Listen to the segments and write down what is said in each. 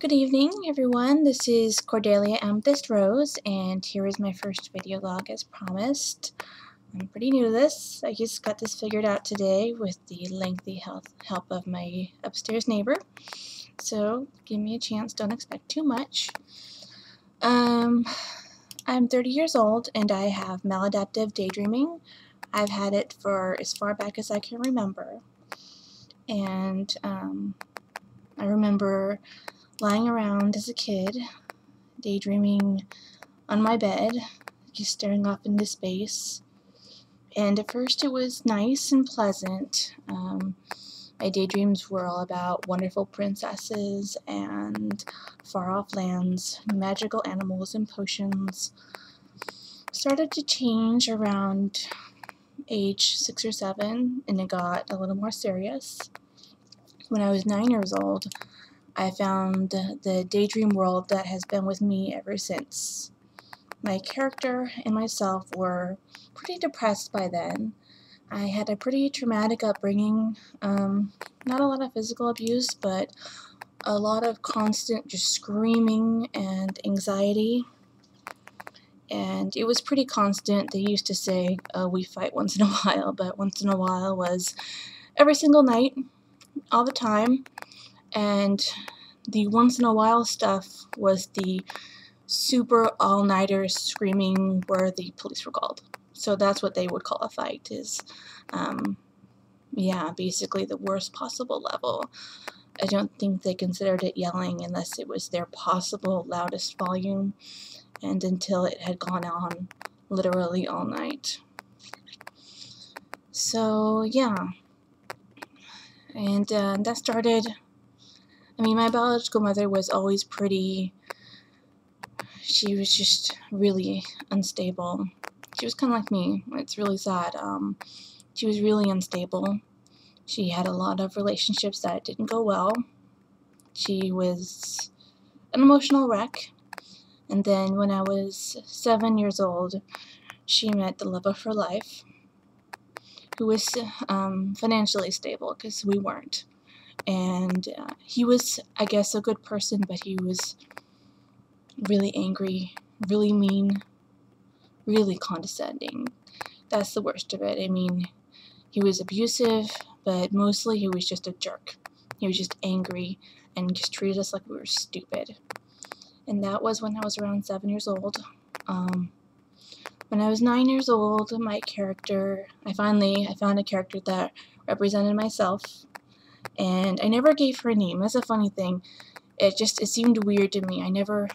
Good evening, everyone. This is Cordelia Amethyst Rose, and here is my first video log as promised. I'm pretty new to this. I just got this figured out today with the lengthy help of my upstairs neighbor. So give me a chance, don't expect too much. I'm 30 years old and I have maladaptive daydreaming. I've had it for as far back as I can remember. And I remember lying around as a kid, daydreaming on my bed, just staring off into space. And at first it was nice and pleasant. My daydreams were all about wonderful princesses and far-off lands, magical animals and potions. Started to change around age 6 or 7, and it got a little more serious. When I was 9 years old, I found the daydream world that has been with me ever since. My character and myself were pretty depressed by then. I had a pretty traumatic upbringing, not a lot of physical abuse, but a lot of constant just screaming and anxiety. And it was pretty constant. They used to say, we fight once in a while, but once in a while was every single night, all the time. And the once in a while stuff was the super all-nighters screaming where the police were called. So that's what they would call a fight, is yeah, basically the worst possible level. I don't think they considered it yelling unless it was their possible loudest volume, and until it had gone on literally all night. So yeah, and that started, I mean, my biological mother was always pretty, she was just really unstable. She was kind of like me. It's really sad. She was really unstable. She had a lot of relationships that didn't go well. She was an emotional wreck. And then when I was 7 years old, she met the love of her life, who was financially stable, because we weren't. And he was, I guess, a good person, but he was really angry, really mean, really condescending. That's the worst of it. I mean, he was abusive, but mostly he was just a jerk. He was just angry and just treated us like we were stupid. And that was when I was around 7 years old. When I was 9 years old, my character, I found a character that represented myself, and I never gave her a name. That's a funny thing. It seemed weird to me. I never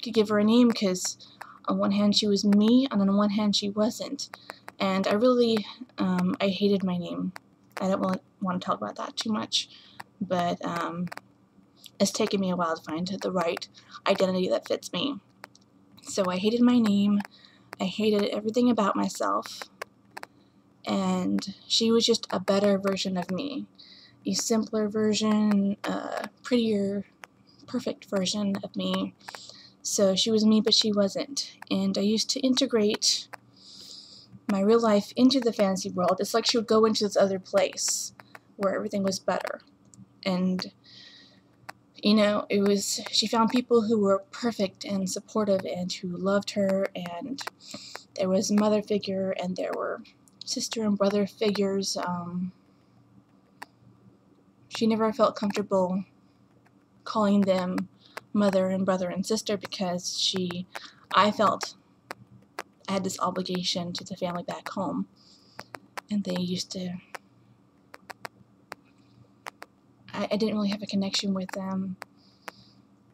could give her a name because on one hand she was me, and on one hand she wasn't. And I really, I hated my name. I don't really want to talk about that too much, but it's taken me a while to find the right identity that fits me. So I hated my name. I hated everything about myself. And she was just a better version of me. A simpler version, a prettier, perfect version of me. So she was me, but she wasn't. And I used to integrate my real life into the fantasy world. It's like she would go into this other place where everything was better. And, you know, she found people who were perfect and supportive and who loved her, and there was a mother figure and there were sister and brother figures. She never felt comfortable calling them mother and brother and sister because I felt I had this obligation to the family back home, and they used to, I didn't really have a connection with them,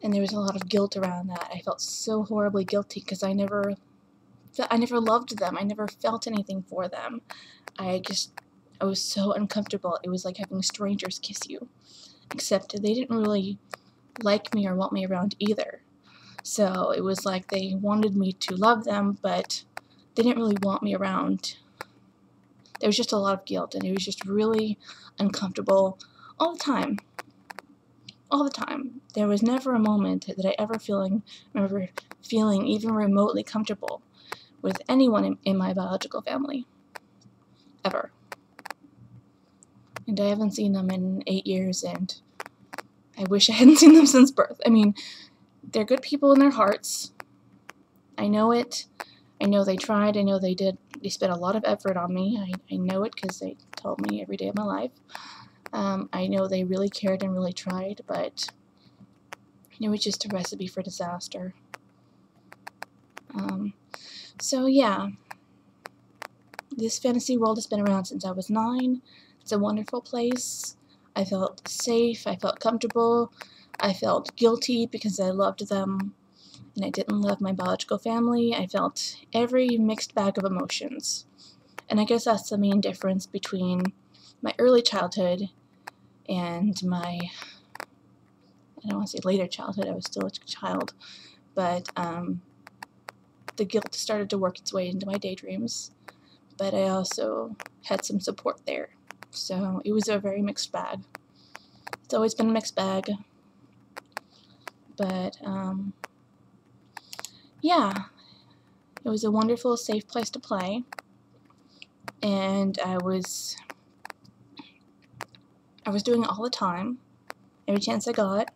and there was a lot of guilt around that. I felt so horribly guilty because I never loved them. I never felt anything for them. I was so uncomfortable. It was like having strangers kiss you, except they didn't really like me or want me around either. So it was like they wanted me to love them, but they didn't really want me around. There was just a lot of guilt, and it was just really uncomfortable all the time. All the time. There was never a moment that I remember feeling even remotely comfortable with anyone in my biological family. Ever. And I haven't seen them in 8 years, and I wish I hadn't seen them since birth. I mean, they're good people in their hearts. I know it. I know they tried. I know they did. They spent a lot of effort on me. I know it because they told me every day of my life. I know they really cared and really tried, but it was just a recipe for disaster. So yeah, this fantasy world has been around since I was 9. It's a wonderful place. I felt safe. I felt comfortable. I felt guilty because I loved them and I didn't love my biological family. I felt every mixed bag of emotions. And I guess that's the main difference between my early childhood and my, I don't want to say later childhood, I was still a child, but the guilt started to work its way into my daydreams, but I also had some support there. So it was a very mixed bag. It's always been a mixed bag, but yeah, it was a wonderful, safe place to play, and I was doing it all the time, every chance I got.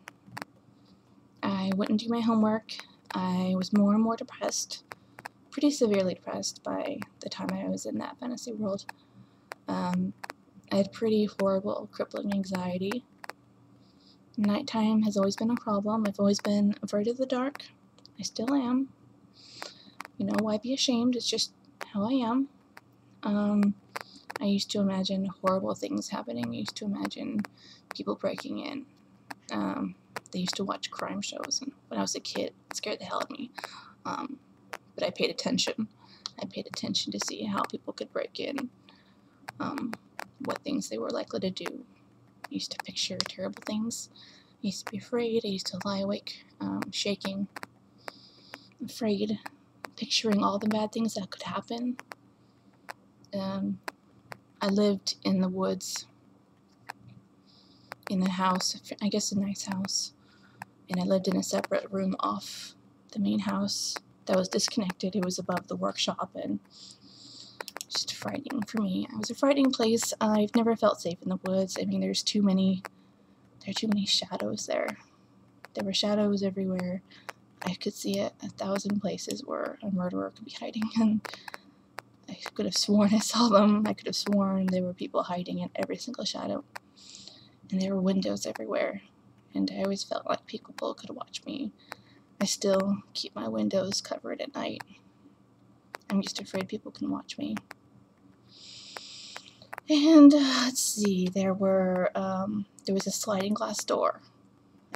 I wouldn't do my homework. I was more and more depressed, pretty severely depressed by the time I was in that fantasy world. I had pretty horrible, crippling anxiety. Nighttime has always been a problem. I've always been afraid of the dark. I still am. You know, why be ashamed? It's just how I am. I used to imagine horrible things happening. I used to imagine people breaking in. They used to watch crime shows, and when I was a kid, it scared the hell out of me. But I paid attention. I paid attention to see how people could break in, what things they were likely to do. I used to picture terrible things. I used to be afraid. I used to lie awake, shaking, afraid, picturing all the bad things that could happen. I lived in the woods, in a house, I guess a nice house, and I lived in a separate room off the main house that was disconnected. It was above the workshop, and just frightening for me. It was a frightening place. I've never felt safe in the woods. I mean, there are too many shadows there. There were shadows everywhere. I could see it 1,000 places where a murderer could be hiding, and I could have sworn I saw them. I could have sworn there were people hiding in every single shadow. And there were windows everywhere, and I always felt like people could watch me. I still keep my windows covered at night. I'm just afraid people can watch me. And let's see, there was a sliding glass door,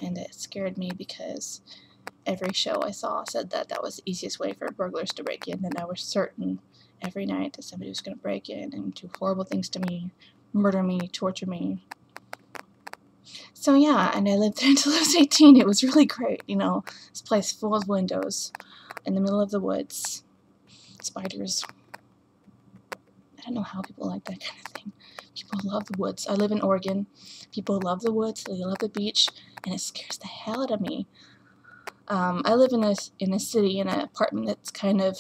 and it scared me because every show I saw said that was the easiest way for burglars to break in, and I was certain every night that somebody was going to break in and do horrible things to me, murder me, torture me. So yeah, and I lived there until I was 18. It was really great, you know, this place full of windows in the middle of the woods, spiders. I don't know how people like that kind of thing. People love the woods. I live in Oregon. People love the woods, they love the beach, and it scares the hell out of me. I live in a city, in an apartment that's kind of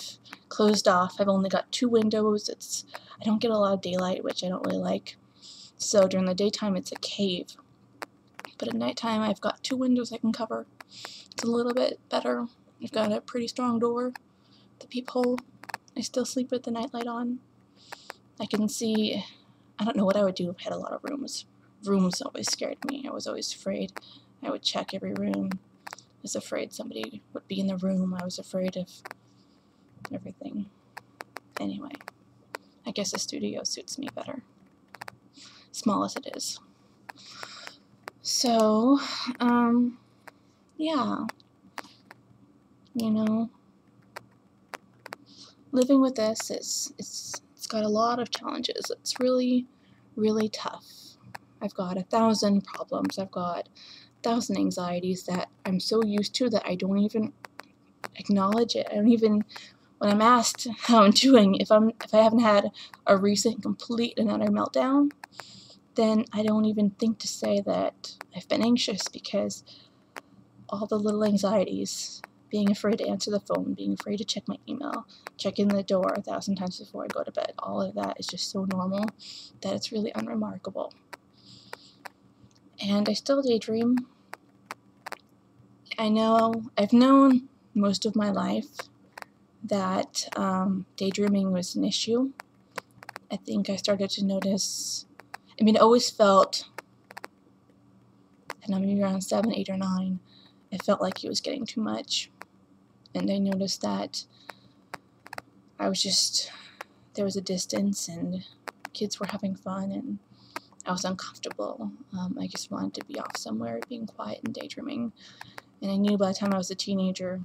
closed off. I've only got 2 windows. I don't get a lot of daylight, which I don't really like. So during the daytime, it's a cave. But at nighttime, I've got 2 windows I can cover. It's a little bit better. I've got a pretty strong door, the peephole. I still sleep with the nightlight on. I can see. I don't know what I would do if I had a lot of rooms. Rooms always scared me. I was always afraid. I would check every room. I was afraid somebody would be in the room. I was afraid of everything. Anyway, I guess a studio suits me better, small as it is. So, yeah, you know, living with this it's got a lot of challenges. It's really, really tough. I've got 1,000 problems. I've got 1,000 anxieties that I'm so used to that I don't even acknowledge it. I don't even, when I'm asked how I'm doing, if I haven't had a recent complete and utter meltdown, then I don't even think to say that I've been anxious, because all the little anxieties, being afraid to answer the phone, being afraid to check my email, checking the door 1,000 times before I go to bed, all of that is just so normal that it's really unremarkable. And I still daydream. I've known most of my life that daydreaming was an issue. I think I started to notice, it always felt, and I'm maybe around 7, 8, or 9, it felt like it was getting too much. And I noticed that there was a distance and kids were having fun and I was uncomfortable. I just wanted to be off somewhere, being quiet and daydreaming. And I knew by the time I was a teenager,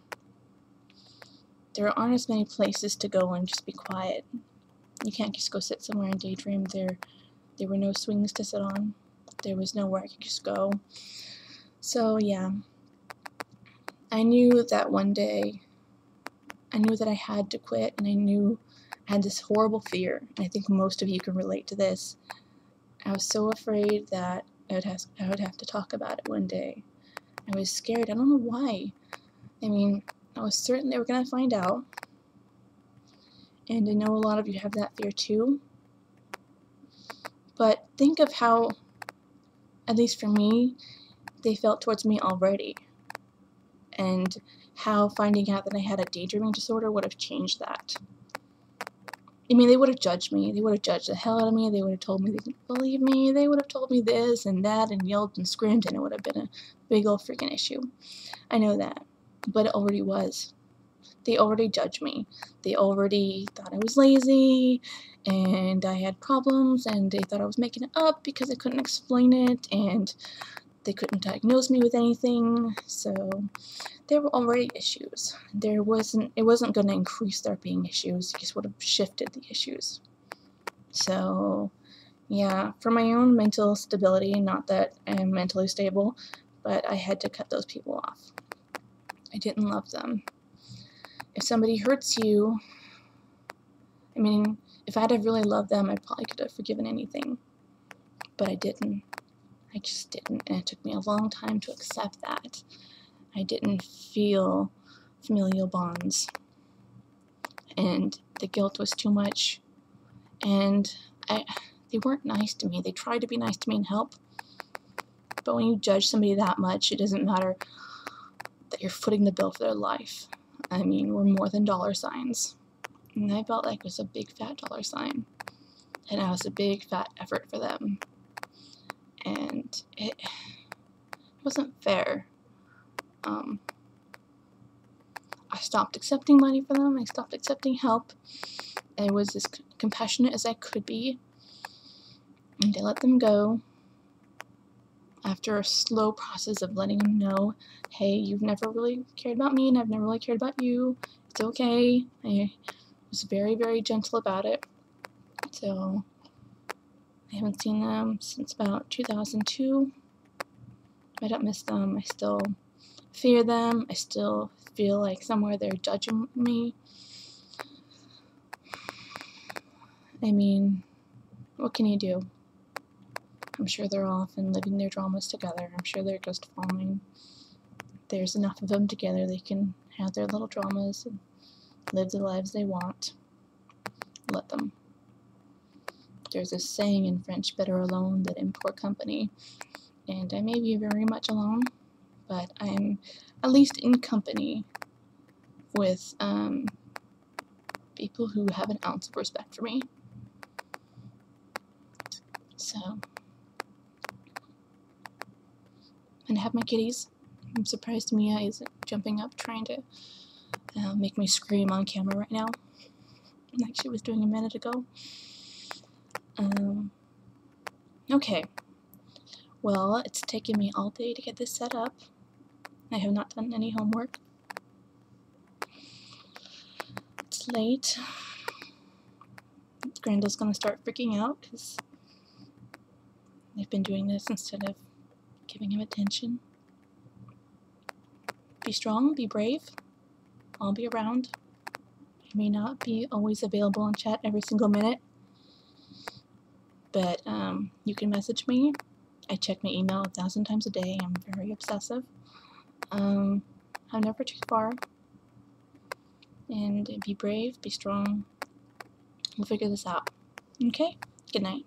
there aren't as many places to go and just be quiet. You can't just go sit somewhere and daydream. There were no swings to sit on. There was nowhere I could just go. So yeah, I knew that one day, I knew that I had to quit, and I had this horrible fear, and I think most of you can relate to this. I was so afraid that I would have to talk about it one day. I was scared. I don't know why. I was certain they were going to find out, and I know a lot of you have that fear too. But think of how, at least for me, they felt towards me already, and how finding out that I had a daydreaming disorder would have changed that. They would have judged me. They would have judged the hell out of me. They would have told me they didn't believe me. They would have told me this and that and yelled and screamed, and it would have been a big old freaking issue. I know that, but it already was. They already judged me. They already thought I was lazy and I had problems, and they thought I was making it up because I couldn't explain it, and they couldn't diagnose me with anything. So there were already issues. It wasn't going to increase there being issues. It just would have shifted the issues. So yeah, for my own mental stability, not that I'm mentally stable, but I had to cut those people off. I didn't love them. If somebody hurts you, if I'd have really loved them, I probably could have forgiven anything. But I didn't. I just didn't, and it took me a long time to accept that. I didn't feel familial bonds, and the guilt was too much, and they weren't nice to me. They tried to be nice to me and help, but when you judge somebody that much, it doesn't matter that you're footing the bill for their life. We're more than dollar signs, and I felt like it was a big fat dollar sign, and I was a big fat effort for them, and it wasn't fair. I stopped accepting money from them. I stopped accepting help. I was as compassionate as I could be, and I let them go after a slow process of letting them know, hey, you've never really cared about me, and I've never really cared about you. It's okay. I was very, very gentle about it. So I haven't seen them since about 2002. I don't miss them. I still fear them. I still feel like somewhere they're judging me. What can you do? I'm sure they're off and living their dramas together. I'm sure they're just fine. There's enough of them together. They can have their little dramas and live the lives they want. Let them. There's a saying in French, better alone than in poor company. And I may be very much alone, but I'm at least in company with people who have an ounce of respect for me. So, and I have my kitties. I'm surprised Mia isn't jumping up trying to make me scream on camera right now, like she was doing a minute ago. Okay. Well, it's taken me all day to get this set up. I have not done any homework. It's late. Grandel's gonna start freaking out because they've been doing this instead of giving him attention. Be strong, be brave. I'll be around. I may not be always available on chat every single minute, but you can message me. I check my email 1,000 times a day. I'm very obsessive. I'm never too far. And be brave, be strong. We'll figure this out. Okay? Good night.